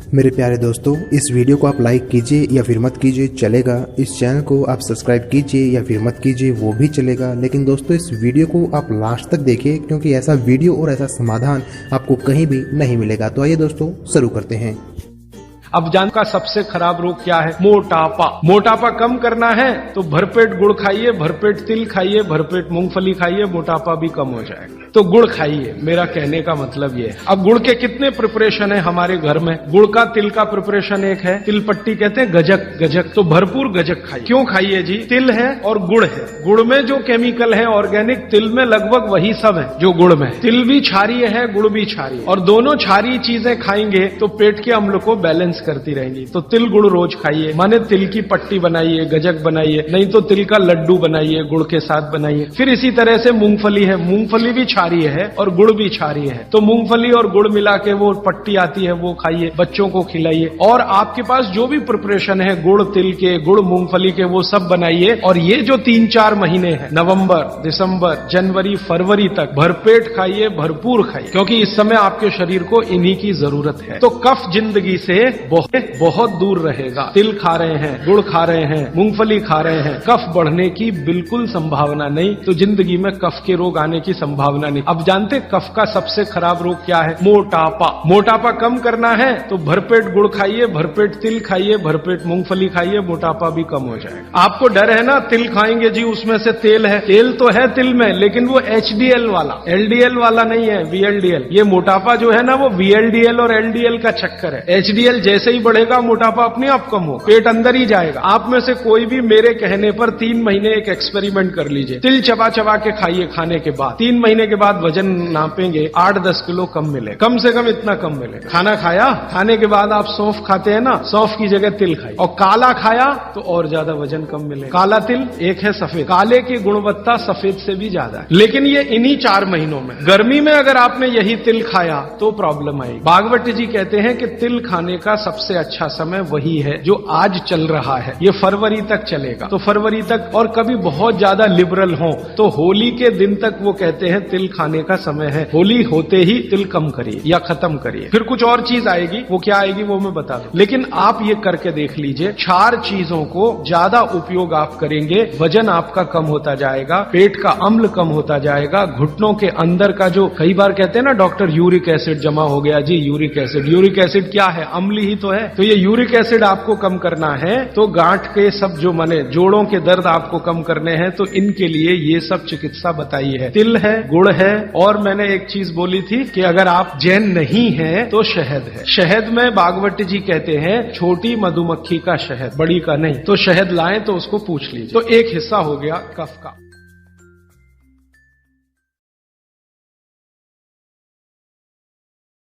मेरे प्यारे दोस्तों, इस वीडियो को आप लाइक कीजिए या फिर मत कीजिए चलेगा। इस चैनल को आप सब्सक्राइब कीजिए या फिर मत कीजिए वो भी चलेगा। लेकिन दोस्तों इस वीडियो को आप लास्ट तक देखिए क्योंकि ऐसा वीडियो और ऐसा समाधान आपको कहीं भी नहीं मिलेगा। तो आइए दोस्तों शुरू करते हैं। अब जान का सबसे खराब रोग क्या है? मोटापा। मोटापा कम करना है तो भरपेट गुड़ खाइए, भरपेट तिल खाइए, भरपेट मूंगफली खाइए, मोटापा भी कम हो जाएगा। तो गुड़ खाइए, मेरा कहने का मतलब ये है। अब गुड़ के कितने प्रिपरेशन है हमारे घर में? गुड़ का तिल का प्रिपरेशन एक है, तिल पट्टी कहते हैं, गजक। तो भरपूर गजक खाइए। क्यों खाइए जी? तिल है और गुड़ है। गुड़ में जो केमिकल है ऑर्गेनिक, तिल में लगभग वही सब है जो गुड़ में। तिल भी क्षारीय है, गुड़ भी क्षारीय, और दोनों क्षारीय चीजें खाएंगे तो पेट के अम्ल को बैलेंस करती रहेंगी। तो तिल गुड़ रोज खाइए, माने तिल की पट्टी बनाइए, गजक बनाइए, नहीं तो तिल का लड्डू बनाइए, गुड़ के साथ बनाइए। फिर इसी तरह से मूंगफली है, मूंगफली भी क्षारीय है और गुड़ भी क्षारीय है। तो मूंगफली और गुड़ मिला के वो पट्टी आती है, वो खाइए, बच्चों को खिलाइए। और आपके पास जो भी प्रिपरेशन है गुड़ तिल के, गुड़ मूंगफली के, वो सब बनाइए। और ये जो 3-4 महीने हैं, नवंबर, दिसंबर, जनवरी, फरवरी तक भरपेट खाइए, भरपूर खाइए, क्योंकि इस समय आपके शरीर को इन्हीं की जरूरत है। तो कफ जिंदगी से बहुत दूर रहेगा। तिल खा रहे हैं, गुड़ खा रहे हैं, मूंगफली खा रहे हैं, कफ बढ़ने की बिल्कुल संभावना नहीं। तो जिंदगी में कफ के रोग आने की संभावना नहीं। अब जानते कफ का सबसे खराब रोग क्या है? मोटापा। मोटापा कम करना है तो भरपेट गुड़ खाइए, भरपेट तिल खाइए, भरपेट मूंगफली खाइए, मोटापा भी कम हो जाएगा। आपको डर है ना, तिल खाएंगे जी उसमें से तेल है। तेल तो है तिल में, लेकिन वो HDL वाला, LDL वाला नहीं है, VLDL। ये मोटापा जो है ना, वो VLDL और LDL का चक्कर है। HDL जैसे ही बढ़ेगा, मोटापा अपने आप कम होगा, पेट अंदर ही जाएगा। आप में से कोई भी मेरे कहने पर 3 महीने एक एक्सपेरिमेंट कर लीजिए। तिल चबा चबा के खाइए, खाने के बाद 3 महीने के बाद वजन नापेंगे, 8-10 किलो कम मिले, कम से कम इतना कम मिले। खाना खाया, खाने के बाद आप सौंफ खाते हैं ना, सौंफ की जगह तिल खाइए। और काला खाया तो और ज्यादा वजन कम मिले। काला तिल एक है सफेद, काले की गुणवत्ता सफेद से भी ज्यादा है। लेकिन ये इन्हीं 4 महीनों में, गर्मी में अगर आपने यही तिल खाया तो प्रॉब्लम आएगी। भागवत जी कहते हैं कि तिल खाने का सबसे अच्छा समय वही है जो आज चल रहा है। ये फरवरी तक चलेगा। तो फरवरी तक, और कभी बहुत ज्यादा लिबरल हो तो होली के दिन तक वो कहते हैं तिल खाने का समय है। होली होते ही तिल कम करिए या खत्म करिए। फिर कुछ और चीज आएगी, वो क्या आएगी वो मैं बता दूं। लेकिन आप ये करके देख लीजिए, 4 चीजों को ज्यादा उपयोग आप करेंगे, वजन आपका कम होता जाएगा, पेट का अम्ल कम होता जाएगा, घुटनों के अंदर का जो कई बार कहते हैं ना डॉक्टर, यूरिक एसिड जमा हो गया जी, यूरिक एसिड। यूरिक एसिड क्या है? अम्ल ही तो है। तो ये यूरिक एसिड आपको कम करना है तो गांठ के सब जो माने जोड़ों के दर्द आपको कम करने हैं, तो इनके लिए ये सब चिकित्सा बताई है। तिल है, गुड़ है, और मैंने एक चीज बोली थी कि अगर आप जैन नहीं हैं तो शहद है। शहद में भागवत जी कहते हैं छोटी मधुमक्खी का शहद, बड़ी का नहीं। तो शहद लाएं तो उसको पूछ लीजिए। तो एक हिस्सा हो गया कफ का।